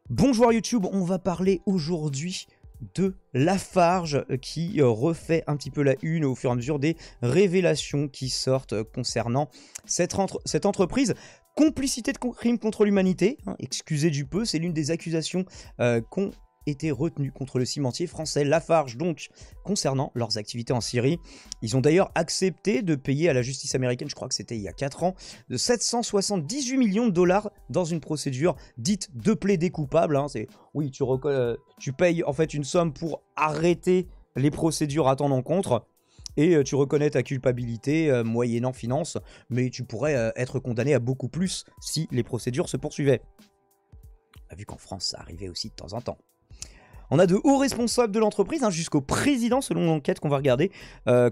Bonjour YouTube, on va parler aujourd'hui de Lafarge qui refait un petit peu la une au fur et à mesure des révélations qui sortent concernant cette entreprise. Complicité de crimes contre l'humanité, hein, excusez du peu, c'est l'une des accusations qu'ont été retenues contre le cimentier français Lafarge, donc concernant leurs activités en Syrie. Ils ont d'ailleurs accepté de payer à la justice américaine, je crois que c'était il y a 4 ans, de 778 millions de dollars dans une procédure dite de plaidé coupable. Hein. Oui, tu payes en fait une somme pour arrêter les procédures à ton encontre. Et tu reconnais ta culpabilité moyennant finance, mais tu pourrais être condamné à beaucoup plus si les procédures se poursuivaient. On a vu qu'en France, ça arrivait aussi de temps en temps. On a de hauts responsables de l'entreprise, hein, jusqu'au président, selon l'enquête qu'on va regarder,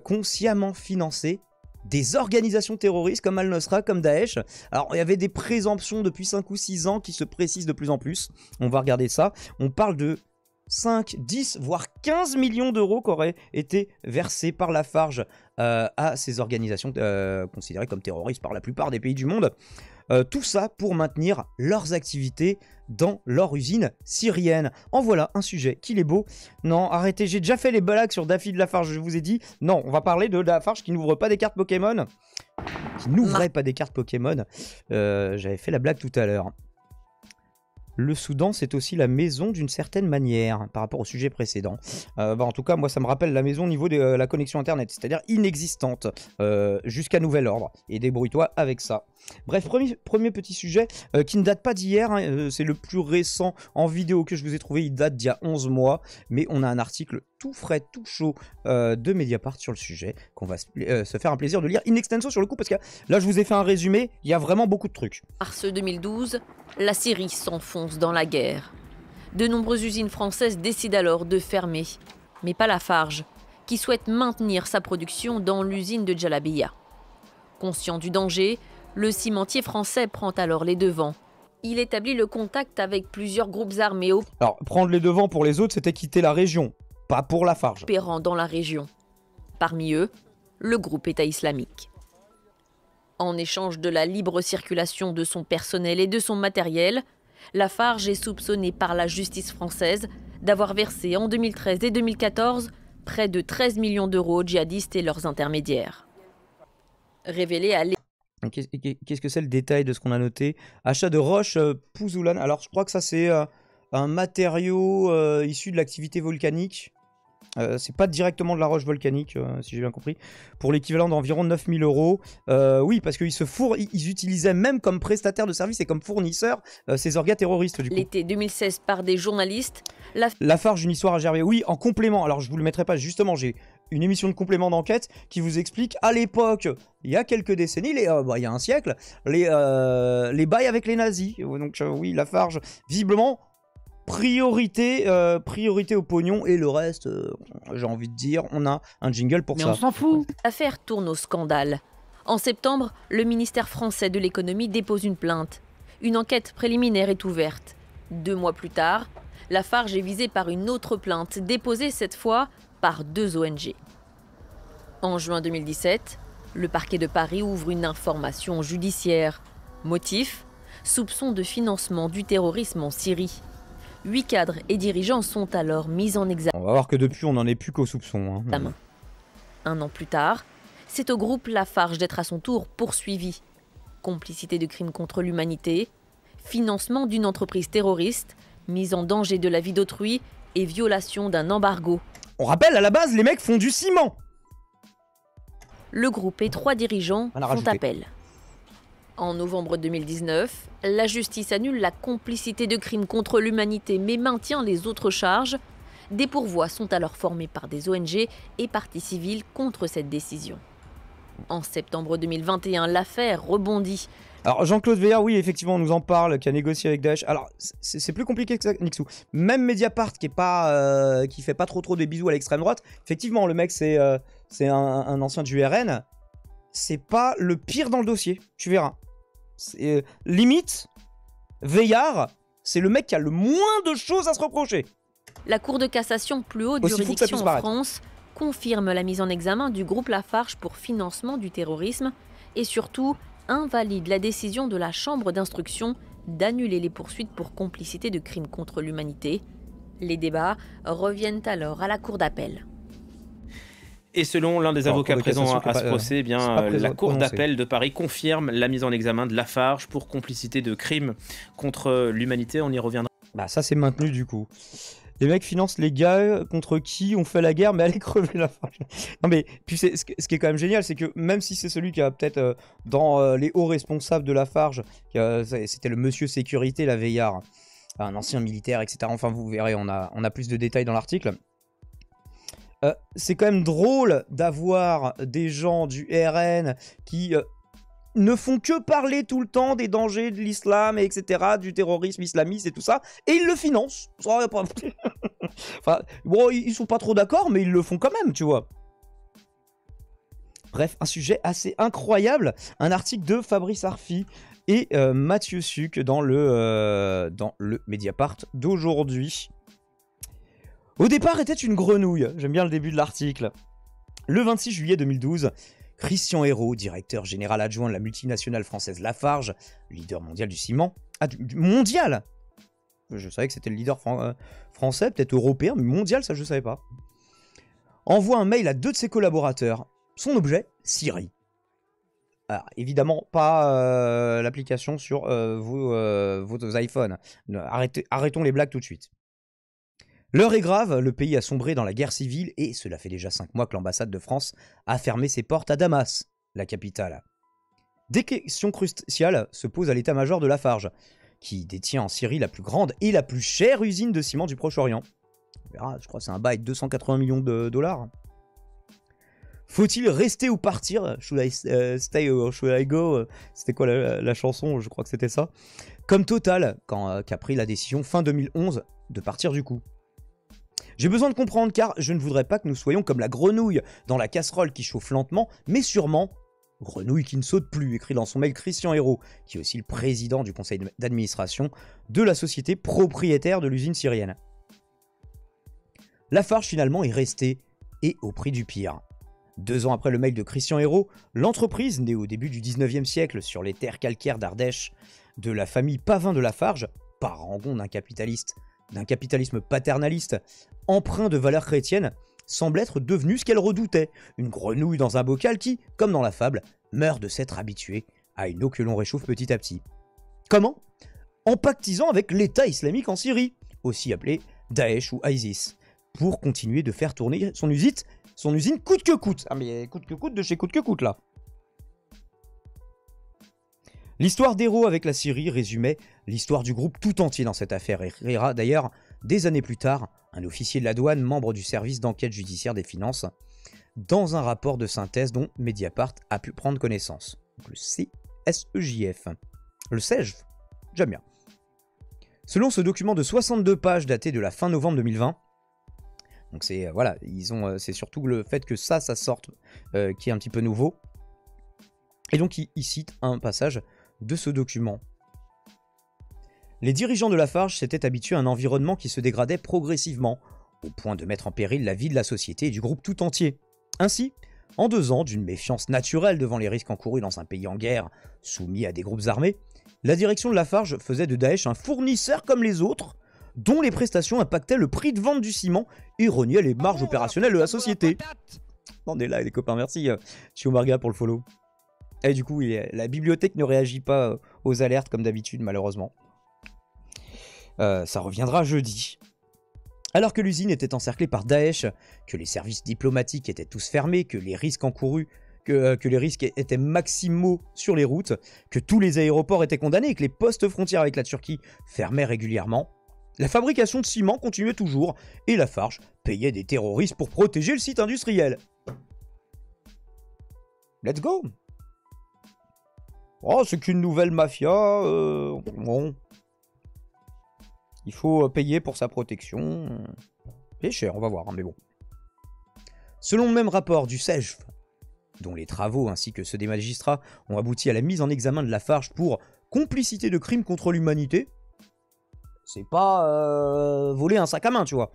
consciemment financé des organisations terroristes comme Al-Nosra, comme Daesh. Alors, il y avait des présomptions depuis 5 ou 6 ans qui se précisent de plus en plus. On va regarder ça. On parle de 5, 10, voire 15 millions d'euros qui auraient été versés par Lafarge à ces organisations considérées comme terroristes par la plupart des pays du monde. Tout ça pour maintenir leurs activités dans leur usine syrienne. En voilà un sujet qu'il est beau. Non, arrêtez, j'ai déjà fait les blagues sur David Lafarge, je vous ai dit. Non, on va parler de Lafarge qui n'ouvre pas des cartes Pokémon. Qui n'ouvrait pas des cartes Pokémon. J'avais fait la blague tout à l'heure. Le Soudan, c'est aussi la maison d'une certaine manière, par rapport au sujet précédent. En tout cas, moi, ça me rappelle la maison au niveau de la connexion Internet, c'est-à-dire inexistante, jusqu'à nouvel ordre. Et débrouille-toi avec ça. Bref, premier petit sujet qui ne date pas d'hier, hein, c'est le plus récent en vidéo que je vous ai trouvé, il date d'il y a 11 mois, mais on a un article tout frais, tout chaud de Mediapart sur le sujet, qu'on va se faire un plaisir de lire in extenso sur le coup, parce que là, je vous ai fait un résumé, il y a vraiment beaucoup de trucs. Mars 2012, la Syrie s'enfonce dans la guerre. De nombreuses usines françaises décident alors de fermer, mais pas Lafarge, qui souhaite maintenir sa production dans l'usine de Jalalabia. Conscient du danger, le cimentier français prend alors les devants. Il établit le contact avec plusieurs groupes armés Alors, prendre les devants pour les autres, c'était quitter la région, pas pour Lafarge. Opérant dans la région. Parmi eux, le groupe État islamique. En échange de la libre circulation de son personnel et de son matériel, Lafarge est soupçonné par la justice française d'avoir versé en 2013 et 2014 près de 13 millions d'euros aux djihadistes et leurs intermédiaires. Révélé à Qu'est-ce que c'est le détail de ce qu'on a noté? Achat de roche pouzoulane. Alors, je crois que ça, c'est un matériau issu de l'activité volcanique. C'est pas directement de la roche volcanique, si j'ai bien compris. Pour l'équivalent d'environ 9000 euros. Oui, parce qu'ils utilisaient même comme prestataire de service et comme fournisseur ces orgas terroristes. Du coup. L'été 2016 par des journalistes. Lafarge, une histoire à gerber. Oui, en complément. Alors, je vous le mettrai pas. Justement, j'ai une émission de complément d'enquête qui vous explique, à l'époque, il y a quelques décennies, il y a un siècle, les bails avec les nazis. Donc, oui, Lafarge, visiblement, priorité au pognon, et le reste, j'ai envie de dire, on a un jingle pour ça. Mais on s'en fout. L'affaire tourne au scandale. En septembre, le ministère français de l'économie dépose une plainte. Une enquête préliminaire est ouverte. 2 mois plus tard, Lafarge est visé par une autre plainte, déposée cette fois par 2 ONG. En juin 2017, le parquet de Paris ouvre une information judiciaire. Motif : soupçon de financement du terrorisme en Syrie. 8 cadres et dirigeants sont alors mis en examen. On va voir que depuis, on n'en est plus qu'au soupçon. Hein. 1 an plus tard, c'est au groupe Lafarge d'être à son tour poursuivi. Complicité de crimes contre l'humanité, financement d'une entreprise terroriste, mise en danger de la vie d'autrui et violation d'un embargo. On rappelle, à la base, les mecs font du ciment. Le groupe et 3 dirigeants font appel. En novembre 2019, la justice annule la complicité de crimes contre l'humanité mais maintient les autres charges. Des pourvois sont alors formés par des ONG et parties civiles contre cette décision. En septembre 2021, l'affaire rebondit. Alors Jean-Claude Veillard, oui, effectivement, on nous en parle, qui a négocié avec Daesh. Alors, c'est plus compliqué que ça, Nixou. Même Mediapart, qui fait pas trop des bisous à l'extrême droite, effectivement, le mec, c'est un ancien du RN. C'est pas le pire dans le dossier, tu verras. Limite, Veillard, c'est le mec qui a le moins de choses à se reprocher. La Cour de cassation, plus haute juridiction en France, confirme la mise en examen du groupe Lafarge pour financement du terrorisme et surtout invalide la décision de la chambre d'instruction d'annuler les poursuites pour complicité de crimes contre l'humanité. Les débats reviennent alors à la cour d'appel. Et selon l'un des avocats présents à ce procès, la Cour d'appel de Paris confirme la mise en examen de Lafarge pour complicité de crimes contre l'humanité. On y reviendra. Bah ça c'est maintenu du coup. Les mecs financent les gars contre qui on fait la guerre, mais allez crever Lafarge. Non mais, puis ce qui est quand même génial, c'est que même si c'est celui qui a peut-être dans les hauts responsables de Lafarge, c'était le monsieur sécurité, la Veillard, un ancien militaire, etc. Enfin vous verrez, on a plus de détails dans l'article. C'est quand même drôle d'avoir des gens du RN qui ne font que parler tout le temps des dangers de l'islam, etc., du terrorisme islamiste et tout ça, et ils le financent. Enfin, bon, ils sont pas trop d'accord, mais ils le font quand même, tu vois. Bref, un sujet assez incroyable, un article de Fabrice Arfi et Mathieu Suc dans le Mediapart d'aujourd'hui. Au départ était une grenouille, j'aime bien le début de l'article. Le 26 juillet 2012, Christian Hérault, directeur général adjoint de la multinationale française Lafarge, leader mondial du ciment, mondial. Je savais que c'était le leader français, peut-être européen, mais mondial, ça je savais pas. Envoie un mail à 2 de ses collaborateurs. Son objet, Siri. Alors, évidemment, pas l'application sur vos iPhones. Arrêtons les blagues tout de suite. L'heure est grave, le pays a sombré dans la guerre civile et cela fait déjà 5 mois que l'ambassade de France a fermé ses portes à Damas, la capitale. Des questions cruciales se posent à l'état-major de Lafarge, qui détient en Syrie la plus grande et la plus chère usine de ciment du Proche-Orient. On verra, je crois que c'est un bail de 280 millions de dollars. Faut-il rester ou partir? Should I stay or should I go? C'était quoi la chanson? Je crois que c'était ça. Comme Total, qu'a pris la décision fin 2011 de partir du coup. J'ai besoin de comprendre car je ne voudrais pas que nous soyons comme la grenouille dans la casserole qui chauffe lentement, mais sûrement grenouille qui ne saute plus, écrit dans son mail Christian Hérault, qui est aussi le président du conseil d'administration de la société propriétaire de l'usine syrienne. Lafarge finalement est restée, et au prix du pire. 2 ans après le mail de Christian Hérault, l'entreprise, née au début du 19e siècle sur les terres calcaires d'Ardèche, de la famille Pavin de Lafarge, parangon d'un capitalisme paternaliste, empreint de valeurs chrétiennes, semble être devenue ce qu'elle redoutait, une grenouille dans un bocal qui, comme dans la fable, meurt de s'être habituée à une eau que l'on réchauffe petit à petit. Comment? En pactisant avec l'État islamique en Syrie, aussi appelé Daesh ou ISIS, pour continuer de faire tourner son usine coûte que coûte. Ah mais coûte que coûte de chez coûte que coûte là. L'histoire d'Hérault avec la Syrie résumait l'histoire du groupe tout entier dans cette affaire et créera d'ailleurs, des années plus tard, un officier de la douane, membre du service d'enquête judiciaire des finances, dans un rapport de synthèse dont Mediapart a pu prendre connaissance. Donc le CSEJF. Le CEJF. J'aime bien. Selon ce document de 62 pages daté de la fin novembre 2020, donc c'est voilà, c'est surtout le fait que ça sorte qui est un petit peu nouveau. Et donc il cite un passage de ce document. Les dirigeants de Lafarge s'étaient habitués à un environnement qui se dégradait progressivement, au point de mettre en péril la vie de la société et du groupe tout entier. Ainsi, en 2 ans, d'une méfiance naturelle devant les risques encourus dans un pays en guerre, soumis à des groupes armés, la direction de Lafarge faisait de Daesh un fournisseur comme les autres, dont les prestations impactaient le prix de vente du ciment et reniaient les marges opérationnelles de la société. On est là les copains, merci Chiomarga pour le follow. Et du coup, la bibliothèque ne réagit pas aux alertes comme d'habitude malheureusement. Ça reviendra jeudi. Alors que l'usine était encerclée par Daesh, que les services diplomatiques étaient tous fermés, que les risques encourus, que les risques étaient maximaux sur les routes, que tous les aéroports étaient condamnés et que les postes frontières avec la Turquie fermaient régulièrement, la fabrication de ciment continuait toujours et Lafarge payait des terroristes pour protéger le site industriel. Let's go! Oh, c'est qu'une nouvelle mafia, bon... Il faut payer pour sa protection. C'est cher, on va voir, hein, mais bon. Selon le même rapport du CEJF, dont les travaux ainsi que ceux des magistrats ont abouti à la mise en examen de Lafarge pour complicité de crimes contre l'humanité, c'est pas voler un sac à main, tu vois.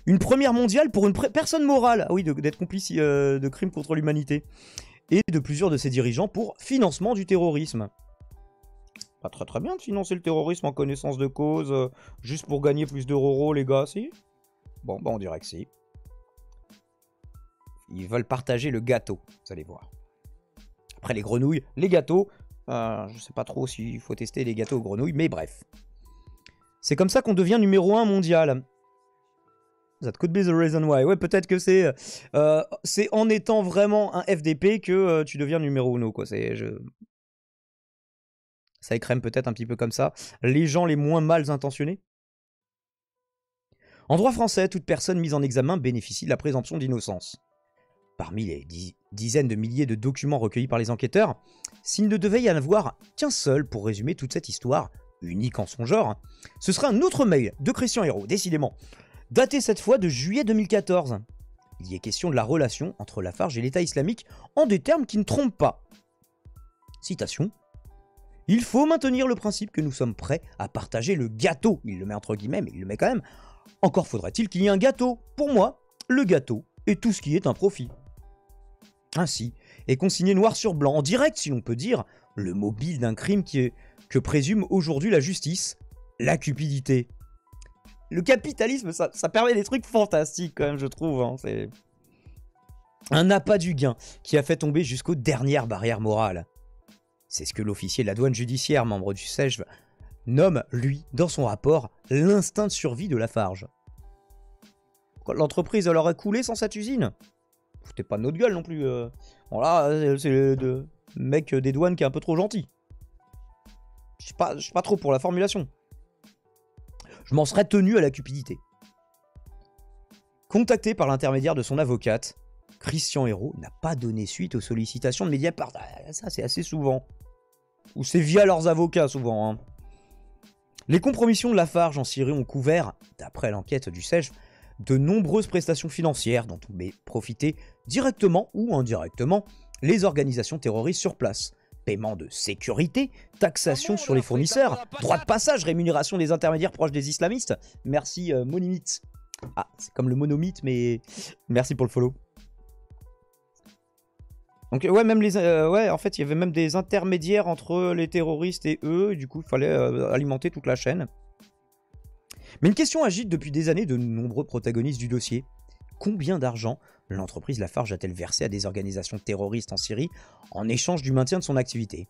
Une première mondiale pour une personne morale, ah oui, d'être complice de crimes contre l'humanité, et de plusieurs de ses dirigeants pour financement du terrorisme. Pas très très bien de financer le terrorisme en connaissance de cause, juste pour gagner plus d'euros, les gars, si? Bon, bah on dirait que si. Ils veulent partager le gâteau, vous allez voir. Après les grenouilles, les gâteaux, je sais pas trop s'il faut tester les gâteaux aux grenouilles, mais bref. C'est comme ça qu'on devient numéro 1 mondial. That could be the reason why. Ouais, peut-être que c'est en étant vraiment un FDP que tu deviens numéro 1, quoi. Ça écrème peut-être un petit peu comme ça. Les gens les moins mal intentionnés. En droit français, toute personne mise en examen bénéficie de la présomption d'innocence. Parmi les dizaines de milliers de documents recueillis par les enquêteurs, s'il ne devait y en avoir qu'un seul pour résumer toute cette histoire, unique en son genre, ce serait un autre mail de Christian Hérault, décidément, daté cette fois de juillet 2014. Il y est question de la relation entre Lafarge et l'État islamique en des termes qui ne trompent pas. Citation. « Il faut maintenir le principe que nous sommes prêts à partager le gâteau. » Il le met entre guillemets, mais il le met quand même. Encore faudrait-il qu'il y ait un gâteau. Pour moi, le gâteau est tout ce qui est un profit. Ainsi est consigné noir sur blanc, en direct si l'on peut dire, le mobile d'un crime que présume aujourd'hui la justice, la cupidité. Le capitalisme, ça permet des trucs fantastiques quand même, je trouve. Hein. C'est un appât du gain qui a fait tomber jusqu'aux dernières barrières morales. C'est ce que l'officier de la douane judiciaire, membre du CEJ, nomme, lui, dans son rapport, l'instinct de survie de Lafarge. L'entreprise, elle aurait coulé sans cette usine. Foutez pas de notre gueule non plus. Voilà, c'est le mec des douanes qui est un peu trop gentil. Je sais pas trop pour la formulation. Je m'en serais tenu à la cupidité. Contacté par l'intermédiaire de son avocate, Christian Hérault n'a pas donné suite aux sollicitations de Mediapart. Ça, c'est assez souvent. Ou c'est via leurs avocats, souvent. Hein. Les compromissions de Lafarge en Syrie ont couvert, d'après l'enquête du CEJ, de nombreuses prestations financières dont ont profité directement ou indirectement les organisations terroristes sur place. Paiement de sécurité, taxation sur les fournisseurs, droit de passage, rémunération des intermédiaires proches des islamistes. Merci Monimite. Ah, c'est comme le monomythe, mais merci pour le follow. Donc ouais, même en fait, il y avait même des intermédiaires entre les terroristes et eux. Et du coup, il fallait alimenter toute la chaîne. Mais une question agite depuis des années de nombreux protagonistes du dossier. Combien d'argent l'entreprise Lafarge a-t-elle versé à des organisations terroristes en Syrie en échange du maintien de son activité?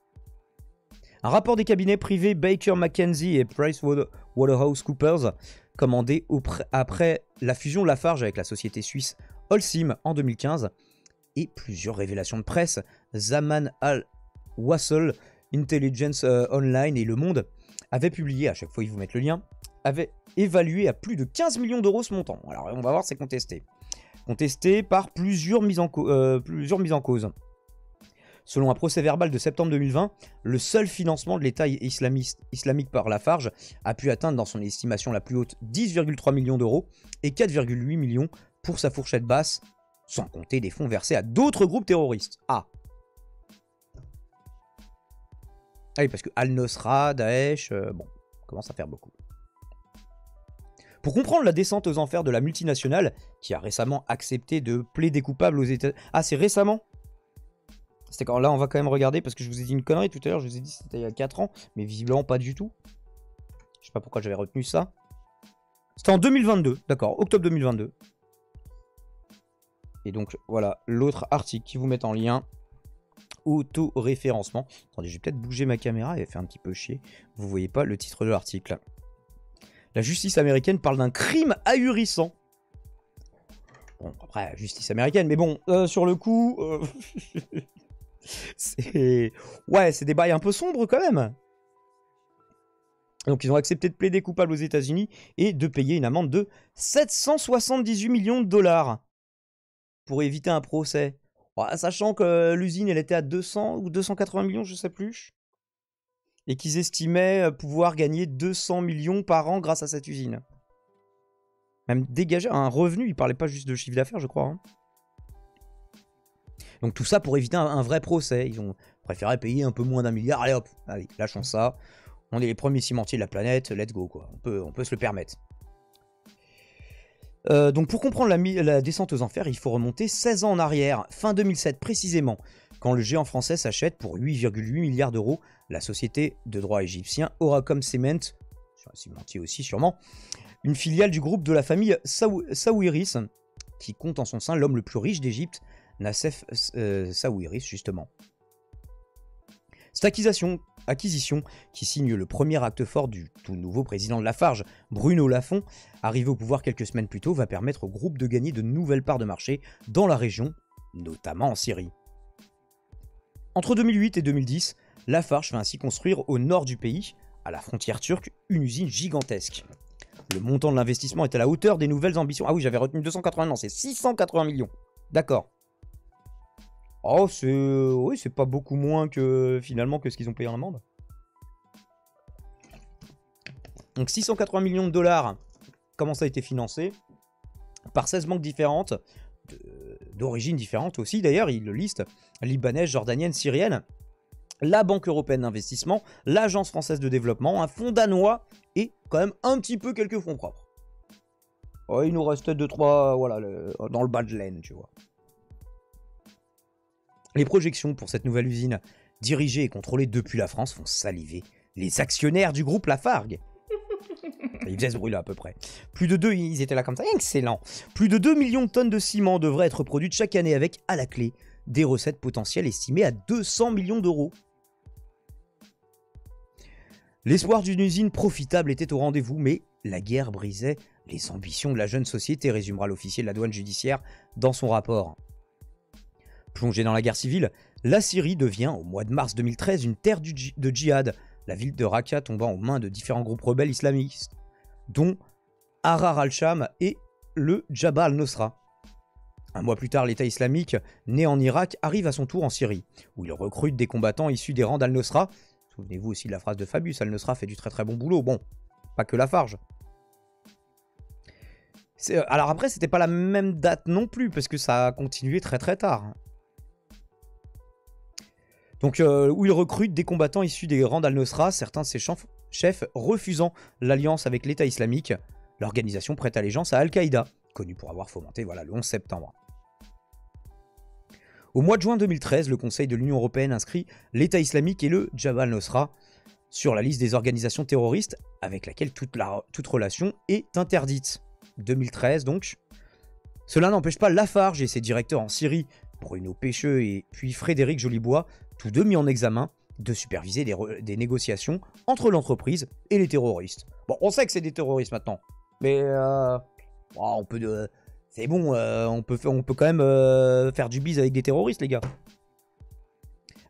Un rapport des cabinets privés Baker McKenzie et PricewaterhouseCoopers, commandé après la fusion Lafarge avec la société suisse Holcim en 2015, et plusieurs révélations de presse, Zaman Al-Wassel, Intelligence Online et Le Monde, avaient publié, à chaque fois ils vous mettent le lien, avaient évalué à plus de 15 millions d'euros ce montant. Alors on va voir, c'est contesté. Contesté par plusieurs mises en cause. Selon un procès verbal de septembre 2020, le seul financement de l'État islamique par Lafarge a pu atteindre dans son estimation la plus haute 10,3 millions d'euros et 4,8 millions pour sa fourchette basse, sans compter des fonds versés à d'autres groupes terroristes. Ah oui, parce que Al-Nosra, Daesh, bon, commence à faire beaucoup. Pour comprendre la descente aux enfers de la multinationale, qui a récemment accepté de plaider coupable aux États... Ah, c'est récemment? C'était quand... Là, on va quand même regarder, parce que je vous ai dit une connerie tout à l'heure, je vous ai dit que c'était il y a 4 ans, mais visiblement pas du tout. Je sais pas pourquoi j'avais retenu ça. C'était en 2022, d'accord, octobre 2022. Et donc, voilà, l'autre article qui vous met en lien. Auto-référencement. Attendez, je vais peut-être bouger ma caméra, elle fait un petit peu chier. Vous voyez pas le titre de l'article. La justice américaine parle d'un crime ahurissant. Bon, après, justice américaine, mais bon, sur le coup... c'est... Ouais, c'est des bails un peu sombres quand même. Donc ils ont accepté de plaider coupable aux États-Unis et de payer une amende de 778 millions de dollars pour éviter un procès. Ouais, sachant que l'usine, elle était à 200 ou 280 millions, je sais plus. Et qu'ils estimaient pouvoir gagner 200 millions par an grâce à cette usine. Même dégager un revenu, ils parlaient pas juste de chiffre d'affaires, je crois. Hein. Donc tout ça pour éviter un vrai procès. Ils ont préféré payer un peu moins d'1 milliard. Allez hop, allez, lâchons ça. On est les premiers cimentiers de la planète, let's go quoi. On peut se le permettre. Donc pour comprendre la descente aux enfers, il faut remonter 16 ans en arrière, fin 2007 précisément, quand le géant français s'achète pour 8,8 milliards d'euros la société de droit égyptien Oracom Cement, cimentier aussi sûrement, une filiale du groupe de la famille Sawiris, qui compte en son sein l'homme le plus riche d'Égypte, Nassef Sawiris justement. Cette acquisition, qui signe le premier acte fort du tout nouveau président de Lafarge, Bruno Lafont, arrivé au pouvoir quelques semaines plus tôt, va permettre au groupe de gagner de nouvelles parts de marché dans la région, notamment en Syrie. Entre 2008 et 2010, Lafarge va ainsi construire au nord du pays, à la frontière turque, une usine gigantesque. Le montant de l'investissement est à la hauteur des nouvelles ambitions. Ah oui, j'avais retenu 280, non, c'est 680 millions. D'accord. Oh, c'est pas beaucoup moins que finalement que ce qu'ils ont payé en amende. Donc 680 millions de dollars, comment ça a été financé? Par 16 banques différentes, d'origines différentes aussi d'ailleurs, ils le listent, libanaise, jordanienne, syrienne, la Banque européenne d'investissement, l'Agence française de développement, un fonds danois et quand même un petit peu quelques fonds propres. Oh, il nous reste 2-3, voilà, dans le bas de laine, tu vois. Les projections pour cette nouvelle usine, dirigée et contrôlée depuis la France, font saliver les actionnaires du groupe Lafargue. Ils faisaient ce bruit-là à peu près. Ils étaient là comme ça, excellent. Plus de 2 millions de tonnes de ciment devraient être produites chaque année avec, à la clé, des recettes potentielles estimées à 200 millions d'euros. L'espoir d'une usine profitable était au rendez-vous, mais la guerre brisait les ambitions de la jeune société, résumera l'officier de la douane judiciaire dans son rapport. Plongée dans la guerre civile, la Syrie devient, au mois de mars 2013, une terre de djihad, la ville de Raqqa tombant aux mains de différents groupes rebelles islamistes, dont Ahrar al-Sham et le Jabhat al-Nusra. Un mois plus tard, l'État islamique, né en Irak, arrive à son tour en Syrie, où il recrute des combattants issus des rangs d'al-Nusra. Souvenez-vous aussi de la phrase de Fabius, al-Nusra fait du très très bon boulot, bon, pas que Lafarge. Alors après, c'était pas la même date non plus, parce que ça a continué très très tard. Donc, où il recrute des combattants issus des rangs d'al-Nusra, certains de ses chefs refusant l'alliance avec l'État islamique, l'organisation prête allégeance à Al-Qaïda, connue pour avoir fomenté le 11 septembre. Au mois de juin 2013, le Conseil de l'Union européenne inscrit l'État islamique et le Jabhat al-Nusra sur la liste des organisations terroristes avec laquelle toute relation est interdite. 2013 donc. Cela n'empêche pas Lafarge et ses directeurs en Syrie, Bruno Pecheux et puis Frédéric Jolibois, tous deux mis en examen, de superviser des négociations entre l'entreprise et les terroristes. Bon, on sait que c'est des terroristes maintenant, mais on peut, c'est bon, on peut quand même faire du bise avec des terroristes, les gars.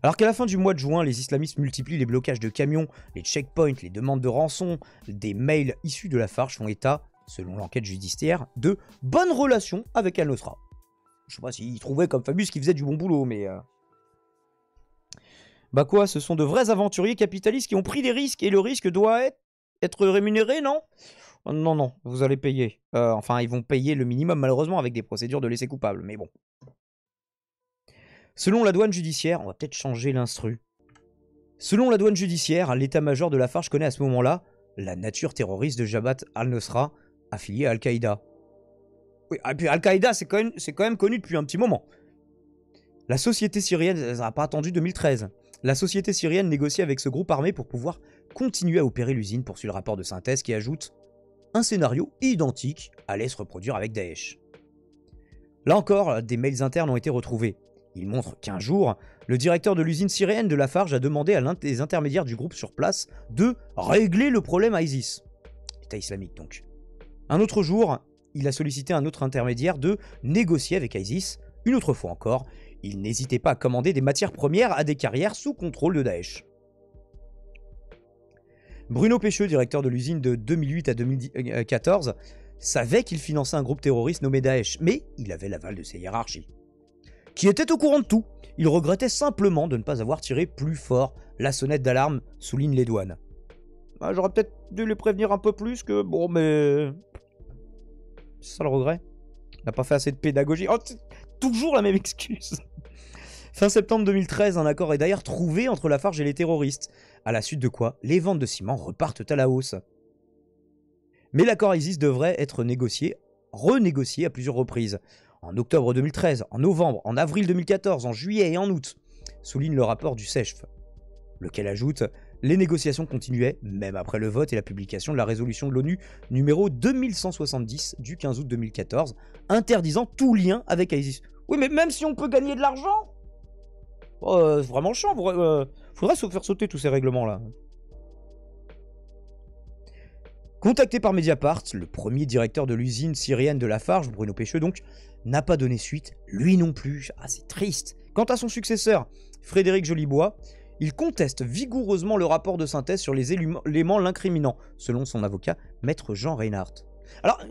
Alors qu'à la fin du mois de juin, les islamistes multiplient les blocages de camions, les checkpoints, les demandes de rançon, des mails issus de Lafarge font état, selon l'enquête judiciaire, de bonnes relations avec Al-Nusra. Je sais pas s'ils trouvaient comme Fabius qu'ils faisaient du bon boulot, mais... Bah quoi, ce sont de vrais aventuriers capitalistes qui ont pris des risques, et le risque doit être rémunéré, non? Non, non, vous allez payer. Enfin, ils vont payer le minimum, malheureusement, avec des procédures de laisser coupable, mais bon. Selon la douane judiciaire, on va peut-être changer l'instru. Selon la douane judiciaire, l'état-major de Lafarge connaît à ce moment-là la nature terroriste de Jabhat al-Nusra, affilié à Al-Qaïda. Oui, et puis Al-Qaïda, c'est quand même connu depuis un petit moment. La société syrienne, ça n'a pas attendu 2013. La société syrienne négocie avec ce groupe armé pour pouvoir continuer à opérer l'usine, poursuit le rapport de synthèse qui ajoute « Un scénario identique allait se reproduire avec Daesh ». Là encore, des mails internes ont été retrouvés. Ils montrent qu'un jour, le directeur de l'usine syrienne de Lafarge a demandé à l'un des intermédiaires du groupe sur place de régler le problème ISIS. État islamique donc. Un autre jour, il a sollicité un autre intermédiaire de négocier avec ISIS. Une autre fois encore, il n'hésitait pas à commander des matières premières à des carrières sous contrôle de Daesh. Bruno Pecheux, directeur de l'usine de 2008 à 2014, savait qu'il finançait un groupe terroriste nommé Daesh, mais il avait l'aval de ses hiérarchies, qui étaient au courant de tout. Il regrettait simplement de ne pas avoir tiré plus fort la sonnette d'alarme, soulignent les douanes. Bah, j'aurais peut-être dû les prévenir un peu plus que... Bon, mais... C'est ça le regret. On n'a pas fait assez de pédagogie. Oh, c'est toujours la même excuse. Fin septembre 2013, un accord est d'ailleurs trouvé entre Lafarge et les terroristes, à la suite de quoi les ventes de ciment repartent à la hausse. Mais l'accord ISIS devrait être renégocié à plusieurs reprises. En octobre 2013, en novembre, en avril 2014, en juillet et en août. souligne le rapport du CEJF, lequel ajoute « Les négociations continuaient, même après le vote et la publication de la résolution de l'ONU numéro 2170 du 15 août 2014, interdisant tout lien avec ISIS. » Oui, mais même si on peut gagner de l'argent, c'est vraiment chiant. Faudrait se faire sauter tous ces règlements-là. Contacté par Mediapart, le premier directeur de l'usine syrienne de Lafarge, Bruno Pecheux donc, n'a pas donné suite, lui non plus. Ah, c'est triste. Quant à son successeur, Frédéric Jolibois, il conteste vigoureusement le rapport de synthèse sur les éléments l'incriminant, selon son avocat, maître Jean Reinhardt. Alors,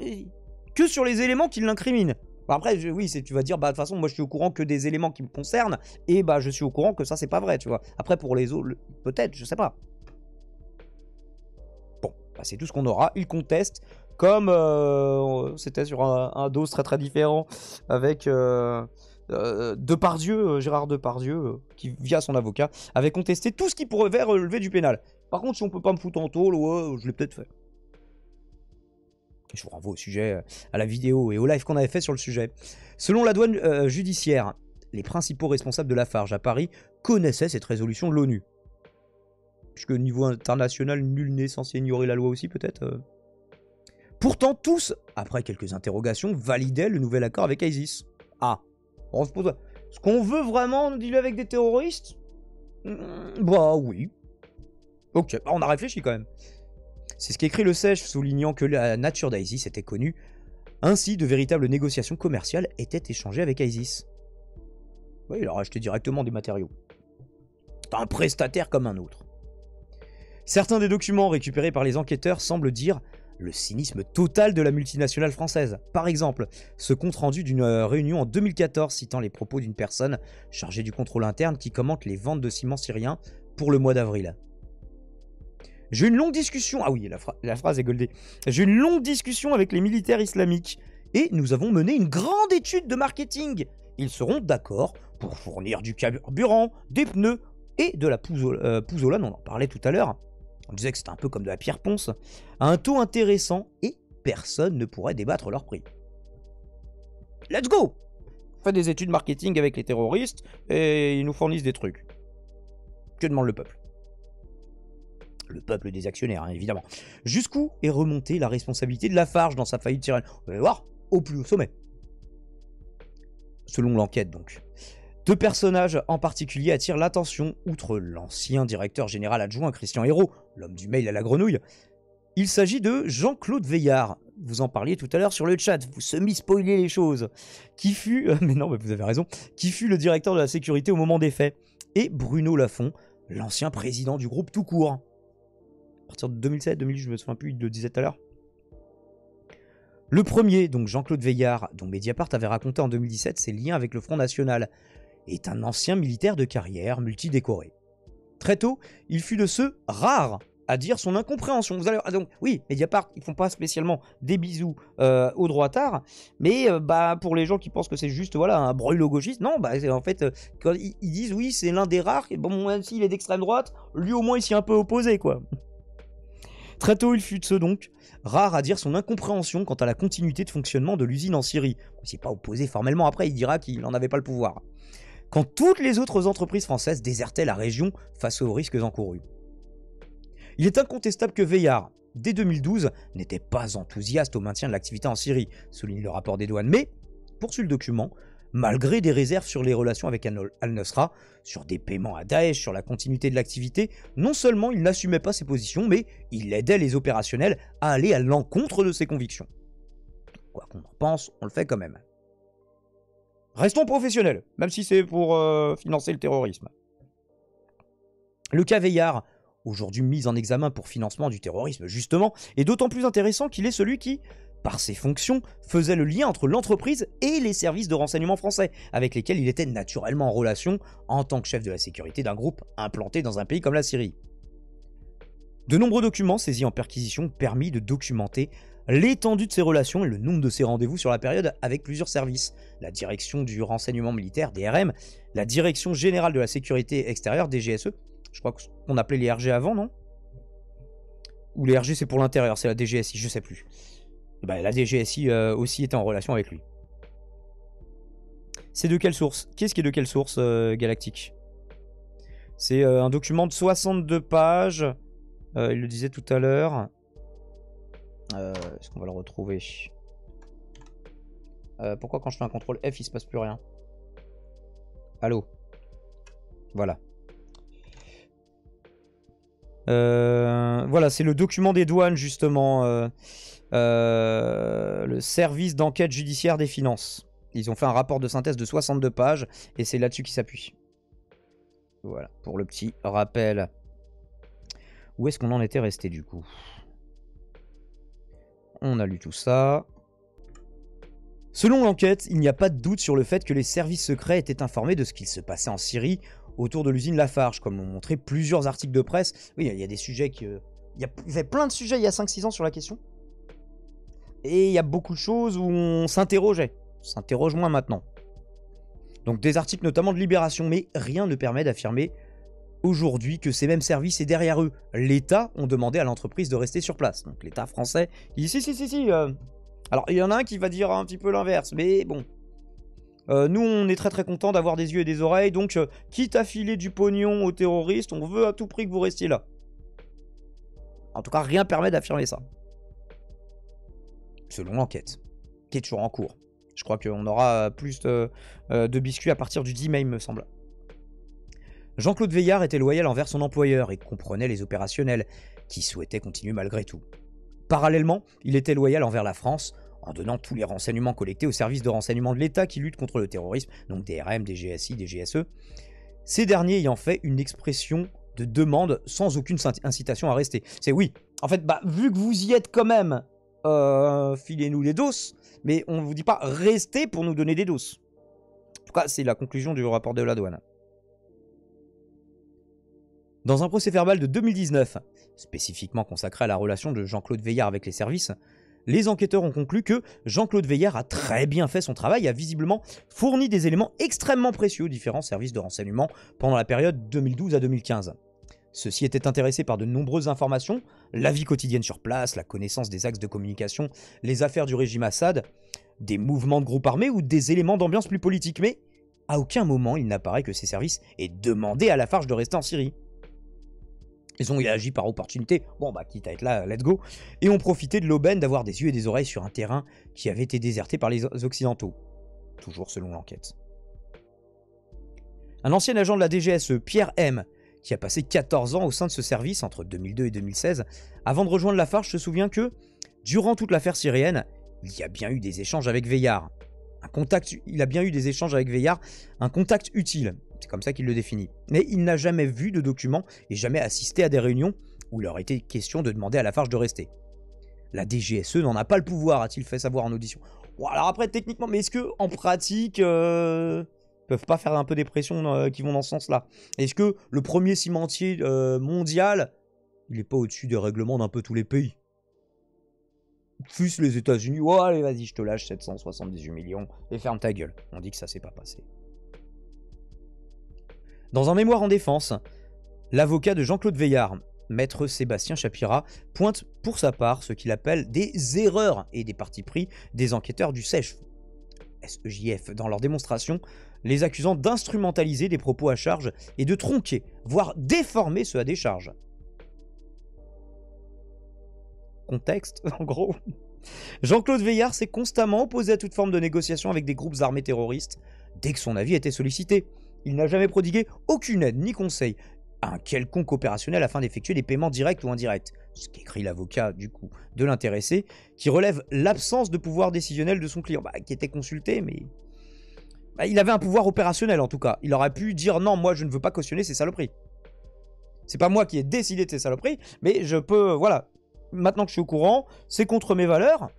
que sur les éléments qui l'incriminent. Après, oui, tu vas dire, de toute façon, moi je suis au courant que des éléments qui me concernent, et je suis au courant que ça c'est pas vrai, tu vois. Après, pour les autres, peut-être, je sais pas. Bon, c'est tout ce qu'on aura. Il conteste, comme c'était sur un dos très très différent, avec Depardieu, Gérard Depardieu, qui via son avocat, avait contesté tout ce qui pourrait relever du pénal. Par contre, si on peut pas me foutre en tôle, ouais, je l'ai peut-être fait. Je vous renvoie au sujet, à la vidéo et au live qu'on avait fait sur le sujet. Selon la douane judiciaire, les principaux responsables de Lafarge à Paris connaissaient cette résolution de l'ONU. Puisque au niveau international, nul n'est censé ignorer la loi aussi, peut-être. Pourtant, tous, après quelques interrogations, validaient le nouvel accord avec ISIS. Ah, on se pose... Est-ce qu'on veut vraiment dealer avec des terroristes? Bah oui. Ok, on a réfléchi quand même. C'est ce qu'écrit le CEJF, soulignant que la nature d'ISIS était connue. Ainsi, de véritables négociations commerciales étaient échangées avec ISIS. Oui, il a acheté directement des matériaux. C'est un prestataire comme un autre. Certains des documents récupérés par les enquêteurs semblent dire le cynisme total de la multinationale française. Par exemple, ce compte-rendu d'une réunion en 2014 citant les propos d'une personne chargée du contrôle interne qui commente les ventes de ciment syrien pour le mois d'avril. J'ai eu une longue discussion... Ah oui, la phrase est goldée. J'ai eu une longue discussion avec les militaires islamiques et nous avons mené une grande étude de marketing. Ils seront d'accord pour fournir du carburant, des pneus et de la pouzzolane, on en parlait tout à l'heure. On disait que c'était un peu comme de la pierre ponce, à un taux intéressant et personne ne pourrait débattre leur prix. Let's go! On fait des études marketing avec les terroristes et ils nous fournissent des trucs. Que demande le peuple? Le peuple des actionnaires, hein, évidemment. Jusqu'où est remontée la responsabilité de Lafarge dans sa faillite syrienne? Vous allez voir, au plus haut sommet. Selon l'enquête, donc. Deux personnages en particulier attirent l'attention, outre l'ancien directeur général adjoint Christian Hérault, l'homme du mail à la grenouille. Il s'agit de Jean-Claude Veillard. Vous en parliez tout à l'heure sur le chat, vous semi-spoilez les choses. Qui fut, mais non, mais vous avez raison, qui fut le directeur de la sécurité au moment des faits. Et Bruno Lafont, l'ancien président du groupe tout court. À partir de 2007, 2008, je me souviens plus, il le disait tout à l'heure. Le premier, donc Jean-Claude Veillard, dont Mediapart avait raconté en 2017 ses liens avec le Front National, est un ancien militaire de carrière multidécoré. Très tôt, il fut de ceux rares à dire son incompréhension. Vous allez... donc, oui, Mediapart, ils font pas spécialement des bisous aux droitards, mais pour les gens qui pensent que c'est juste voilà, un brûlo-gauchiste, non, en fait, quand ils disent oui, c'est l'un des rares, et bon, même s'il est d'extrême droite, lui au moins il s'y est un peu opposé, quoi. Très tôt, il fut de ceux donc rares à dire son incompréhension quant à la continuité de fonctionnement de l'usine en Syrie. Il ne s'est pas opposé formellement, après il dira qu'il n'en avait pas le pouvoir. Quand toutes les autres entreprises françaises désertaient la région face aux risques encourus. Il est incontestable que Veillard, dès 2012, n'était pas enthousiaste au maintien de l'activité en Syrie, souligne le rapport des douanes, mais, poursuit le document, malgré des réserves sur les relations avec Al-Nusra, sur des paiements à Daesh, sur la continuité de l'activité, non seulement il n'assumait pas ses positions, mais il aidait les opérationnels à aller à l'encontre de ses convictions. Quoi qu'on en pense, on le fait quand même. Restons professionnels, même si c'est pour financer le terrorisme. Le cas Veillard, aujourd'hui mis en examen pour financement du terrorisme justement, est d'autant plus intéressant qu'il est celui qui, par ses fonctions, faisait le lien entre l'entreprise et les services de renseignement français, avec lesquels il était naturellement en relation en tant que chef de la sécurité d'un groupe implanté dans un pays comme la Syrie. De nombreux documents saisis en perquisition ont permis de documenter l'étendue de ses relations et le nombre de ses rendez-vous sur la période avec plusieurs services. La direction du renseignement militaire, DRM, la direction générale de la sécurité extérieure, DGSE, je crois qu'on appelait les RG avant, non? Ou les RG c'est pour l'intérieur, c'est la DGSI, je sais plus. La DGSI aussi était en relation avec lui. C'est de quelle source? Qu'est-ce qui est de quelle source, Galactique? C'est un document de 62 pages. Il le disait tout à l'heure. Est-ce qu'on va le retrouver? Pourquoi quand je fais un CTRL F, il se passe plus rien? Allô? Voilà. Voilà, c'est le document des douanes, justement. Le service d'enquête judiciaire des finances. Ils ont fait un rapport de synthèse de 62 pages et c'est là-dessus qu'ils s'appuient. Voilà, pour le petit rappel. Où est-ce qu'on en était resté du coup? On a lu tout ça. Selon l'enquête, il n'y a pas de doute sur le fait que les services secrets étaient informés de ce qu'il se passait en Syrie autour de l'usine Lafarge, comme l'ont montré plusieurs articles de presse. Oui, il y a des sujets qui... Il y avait plein de sujets il y a 5-6 ans sur la question. Et il y a beaucoup de choses où on s'interrogeait. On s'interroge moins maintenant. Donc des articles notamment de Libération, mais rien ne permet d'affirmer aujourd'hui que ces mêmes services et derrière eux, l'État ont demandé à l'entreprise de rester sur place. Donc l'État français, il dit si. Alors il y en a un qui va dire un petit peu l'inverse, mais bon. Nous on est très contents d'avoir des yeux et des oreilles, donc quitte à filer du pognon aux terroristes, on veut à tout prix que vous restiez là. En tout cas, rien permet d'affirmer ça. Selon l'enquête, qui est toujours en cours. Je crois qu'on aura plus de biscuits à partir du 10 mai, il me semble. Jean-Claude Veillard était loyal envers son employeur et comprenait les opérationnels, qui souhaitaient continuer malgré tout. Parallèlement, il était loyal envers la France, en donnant tous les renseignements collectés aux services de renseignement de l'État qui luttent contre le terrorisme, donc DRM, DGSI, DGSE, ces derniers ayant fait une expression de demande sans aucune incitation à rester. C'est oui, en fait, vu que vous y êtes quand même, filez-nous les doses, mais on ne vous dit pas restez pour nous donner des doses. En tout cas, c'est la conclusion du rapport de la douane. Dans un procès verbal de 2019, spécifiquement consacré à la relation de Jean-Claude Veillard avec les services, les enquêteurs ont conclu que Jean-Claude Veillard a très bien fait son travail et a visiblement fourni des éléments extrêmement précieux aux différents services de renseignement pendant la période 2012 à 2015. Ceux-ci étaient intéressés par de nombreuses informations, la vie quotidienne sur place, la connaissance des axes de communication, les affaires du régime Assad, des mouvements de groupes armés ou des éléments d'ambiance plus politique, mais à aucun moment il n'apparaît que ces services aient demandé à Lafarge de rester en Syrie. Ils ont agi par opportunité, quitte à être là, let's go, et ont profité de l'aubaine d'avoir des yeux et des oreilles sur un terrain qui avait été déserté par les Occidentaux. Toujours selon l'enquête. Un ancien agent de la DGSE, Pierre M., qui a passé 14 ans au sein de ce service entre 2002 et 2016, avant de rejoindre Lafarge, se souvient que, durant toute l'affaire syrienne, il y a bien eu des échanges avec Veillard. Un contact utile. C'est comme ça qu'il le définit. Mais il n'a jamais vu de documents et jamais assisté à des réunions où il aurait été question de demander à Lafarge de rester. La DGSE n'en a pas le pouvoir, a-t-il fait savoir en audition. Bon, alors après, techniquement, mais est-ce que en pratique, peuvent pas faire un peu des pressions qui vont dans ce sens-là? Est-ce que le premier cimentier mondial, il n'est pas au-dessus des règlements d'un peu tous les pays? Fût les États-Unis, oh allez vas-y, je te lâche 778 millions et ferme ta gueule. On dit que ça s'est pas passé. Dans un mémoire en défense, l'avocat de Jean-Claude Veillard, maître Sébastien Chapira, pointe pour sa part ce qu'il appelle des erreurs et des partis pris des enquêteurs du SEJF dans leur démonstration, les accusant d'instrumentaliser des propos à charge et de tronquer, voire déformer ceux à décharge. Contexte, en gros. Jean-Claude Veillard s'est constamment opposé à toute forme de négociation avec des groupes armés terroristes dès que son avis était sollicité. Il n'a jamais prodigué aucune aide ni conseil à un quelconque opérationnel afin d'effectuer des paiements directs ou indirects. Ce qu'écrit l'avocat du coup de l'intéressé, qui relève l'absence de pouvoir décisionnel de son client, qui était consulté, mais il avait un pouvoir opérationnel en tout cas. Il aurait pu dire non, moi je ne veux pas cautionner ces saloperies. C'est pas moi qui ai décidé de ces saloperies, mais je peux, voilà. Maintenant que je suis au courant, c'est contre mes valeurs.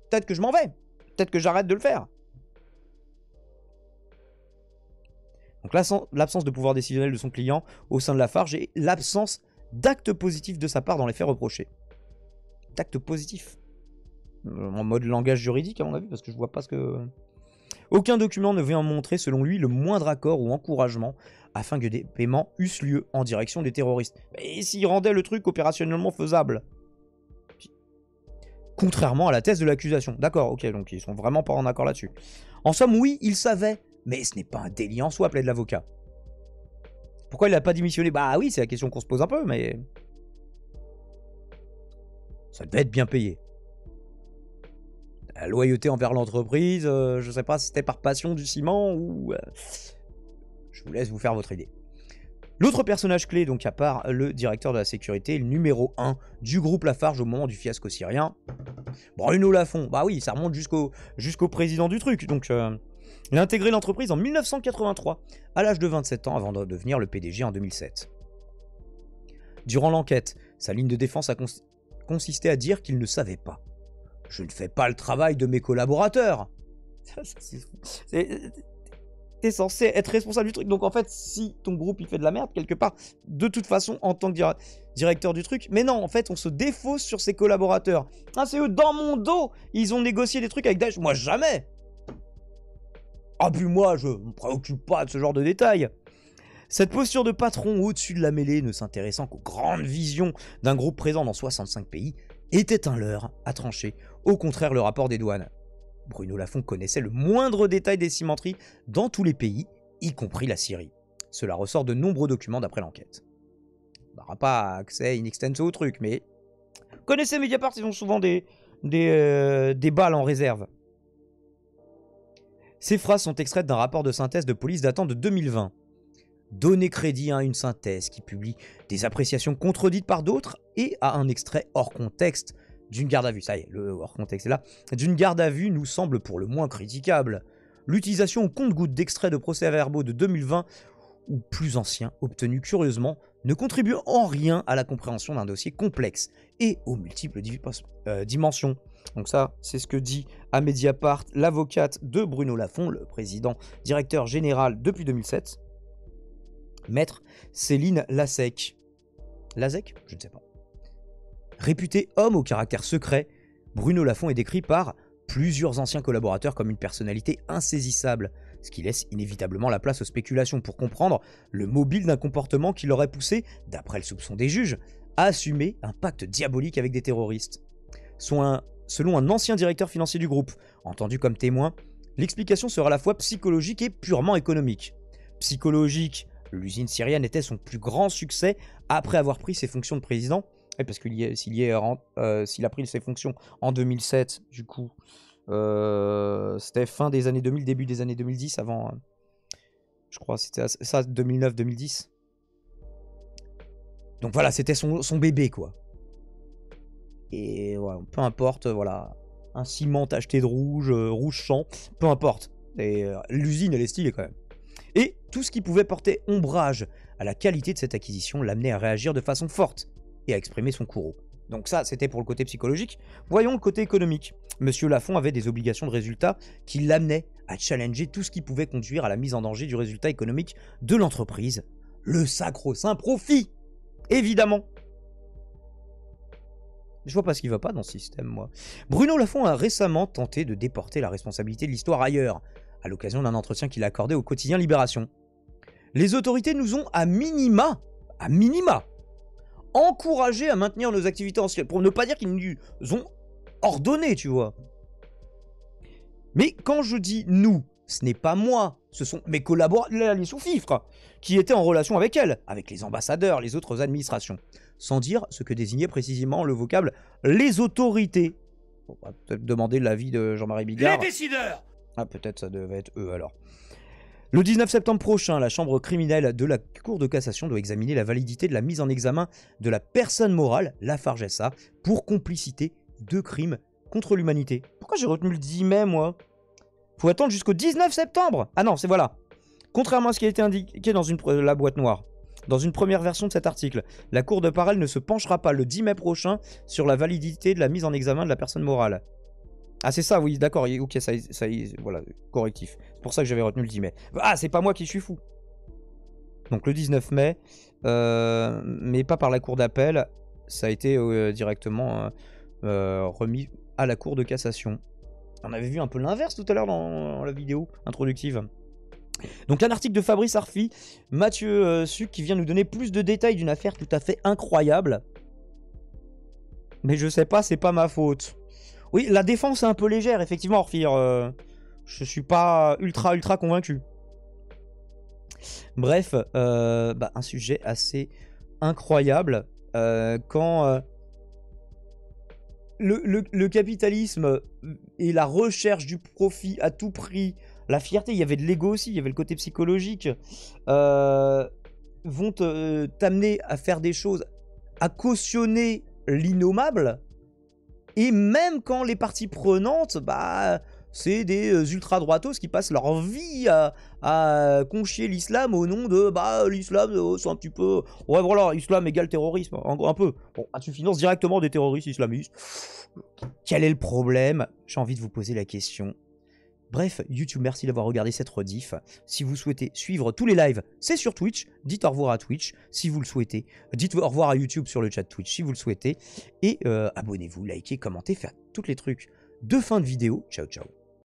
Peut-être que je m'en vais. Peut-être que j'arrête de le faire. Donc l'absence de pouvoir décisionnel de son client au sein de Lafarge et l'absence d'actes positifs de sa part dans les faits reprochés. D'actes positifs. En mode langage juridique à mon avis, parce que je vois pas ce que... Aucun document ne vient montrer selon lui le moindre accord ou encouragement afin que des paiements eussent lieu en direction des terroristes. Et s'il rendait le truc opérationnellement faisable? Contrairement à la thèse de l'accusation. D'accord, ok, donc ils sont vraiment pas en accord là-dessus. En somme, oui, il savait, mais ce n'est pas un délit en soi, plaide l'avocat. Pourquoi il n'a pas démissionné? Bah oui, c'est la question qu'on se pose un peu, mais... Ça devait être bien payé. La loyauté envers l'entreprise, je sais pas si c'était par passion du ciment ou... je vous laisse vous faire votre idée. L'autre personnage clé, donc à part le directeur de la sécurité, le numéro 1 du groupe Lafarge au moment du fiasco syrien, Bruno Lafont. Bah oui, ça remonte jusqu'au président du truc. Donc il a intégré l'entreprise en 1983, à l'âge de 27 ans, avant de devenir le PDG en 2007. Durant l'enquête, sa ligne de défense a consisté à dire qu'il ne savait pas. Je ne fais pas le travail de mes collaborateurs. T'es censé être responsable du truc. Donc en fait, si ton groupe il fait de la merde, quelque part, de toute façon, en tant que directeur du truc, mais non, en fait, on se défausse sur ses collaborateurs. Ah, c'est eux, dans mon dos, ils ont négocié des trucs avec Daesh. Moi, jamais. Ah, puis moi, je me préoccupe pas de ce genre de détails. Cette posture de patron au-dessus de la mêlée, ne s'intéressant qu'aux grandes visions d'un groupe présent dans 65 pays, était un leurre à trancher. Au contraire, le rapport des douanes. Bruno Lafont connaissait le moindre détail des cimenteries dans tous les pays, y compris la Syrie. Cela ressort de nombreux documents d'après l'enquête. On n'aura pas accès in extenso au truc, mais... Connaissez Mediapart, ils ont souvent des balles en réserve. Ces phrases sont extraites d'un rapport de synthèse de police datant de 2020. Donnez crédit à une synthèse qui publie des appréciations contredites par d'autres et à un extrait hors contexte d'une garde à vue. Ça y est, le hors contexte est là. D'une garde à vue nous semble pour le moins critiquable. L'utilisation au compte-gouttes d'extraits de procès-verbaux de 2020 ou plus anciens, obtenus curieusement, ne contribue en rien à la compréhension d'un dossier complexe et aux multiples dimensions. Donc ça, c'est ce que dit à Mediapart l'avocate de Bruno Lafont, le président directeur général depuis 2007, maître Céline Lasek. Lasek ? Je ne sais pas. Réputé homme au caractère secret, Bruno Lafont est décrit par plusieurs anciens collaborateurs comme une personnalité insaisissable, ce qui laisse inévitablement la place aux spéculations pour comprendre le mobile d'un comportement qui l'aurait poussé, d'après le soupçon des juges, à assumer un pacte diabolique avec des terroristes. Selon un ancien directeur financier du groupe, entendu comme témoin, l'explication sera à la fois psychologique et purement économique. Psychologique, l'usine syrienne était son plus grand succès après avoir pris ses fonctions de président. Et parce que s'il a pris ses fonctions en 2007, du coup, c'était fin des années 2000, début des années 2010, avant, je crois, c'était ça, 2009-2010. Donc voilà, c'était son bébé, quoi. Et ouais, peu importe, voilà, un ciment tacheté de rouge, rouge champ, peu importe. Et l'usine, elle est stylée quand même. Et tout ce qui pouvait porter ombrage à la qualité de cette acquisition l'amenait à réagir de façon forte et à exprimer son courroux. Donc ça, c'était pour le côté psychologique. Voyons le côté économique. Monsieur Lafont avait des obligations de résultat qui l'amenaient à challenger tout ce qui pouvait conduire à la mise en danger du résultat économique de l'entreprise. Le sacro-saint profit, évidemment. Je vois pas ce qui va pas dans ce système, moi. Bruno Lafont a récemment tenté de déporter la responsabilité de l'histoire ailleurs, à l'occasion d'un entretien qu'il a accordé au quotidien Libération. Les autorités nous ont à minima, encouragés à maintenir nos activités anciennes, pour ne pas dire qu'ils nous ont ordonné, tu vois. Mais quand je dis nous, ce n'est pas moi, ce sont mes collaborateurs, les sous-fifres, qui étaient en relation avec elle, avec les ambassadeurs, les autres administrations, sans dire ce que désignait précisément le vocable les autorités. On va peut-être demander l'avis de Jean-Marie Bigard. Les décideurs! Ah, peut-être ça devait être eux alors. Le 19 septembre prochain, la chambre criminelle de la Cour de cassation doit examiner la validité de la mise en examen de la personne morale, Lafarge SA, pour complicité de crimes contre l'humanité. Pourquoi j'ai retenu le 10 mai, moi? Faut attendre jusqu'au 19 septembre. Ah non, c'est voilà. Contrairement à ce qui a été indiqué dans la boîte noire, dans une première version de cet article, la Cour de Parelle ne se penchera pas le 10 mai prochain sur la validité de la mise en examen de la personne morale. Ah c'est ça, oui, d'accord, ok, ça voilà, correctif. C'est pour ça que j'avais retenu le 10 mai. Ah, c'est pas moi qui suis fou. Donc le 19 mai, mais pas par la cour d'appel, ça a été directement remis à la cour de cassation. On avait vu un peu l'inverse tout à l'heure dans la vidéo introductive. Donc un article de Fabrice Arfi, Mathieu Suc, qui vient nous donner plus de détails d'une affaire tout à fait incroyable. Mais je sais pas, c'est pas ma faute. Oui, la défense est un peu légère, effectivement, Orphir. Je suis pas ultra convaincu. Bref, un sujet assez incroyable quand le capitalisme et la recherche du profit à tout prix, la fierté, il y avait de l'ego aussi, il y avait le côté psychologique, vont t'amener à faire des choses, à cautionner l'innommable. Et même quand les parties prenantes, c'est des ultra-droitos qui passent leur vie à conchier l'islam au nom de l'islam, c'est un petit peu. Ouais, voilà, islam égale terrorisme, un peu. Bon, tu finances directement des terroristes islamistes. Quel est le problème? J'ai envie de vous poser la question. Bref, YouTube, merci d'avoir regardé cette rediff. Si vous souhaitez suivre tous les lives, c'est sur Twitch. Dites au revoir à Twitch si vous le souhaitez. Dites au revoir à YouTube sur le chat Twitch si vous le souhaitez. Et abonnez-vous, likez, commentez, faites tous les trucs de fin de vidéo. Ciao, ciao.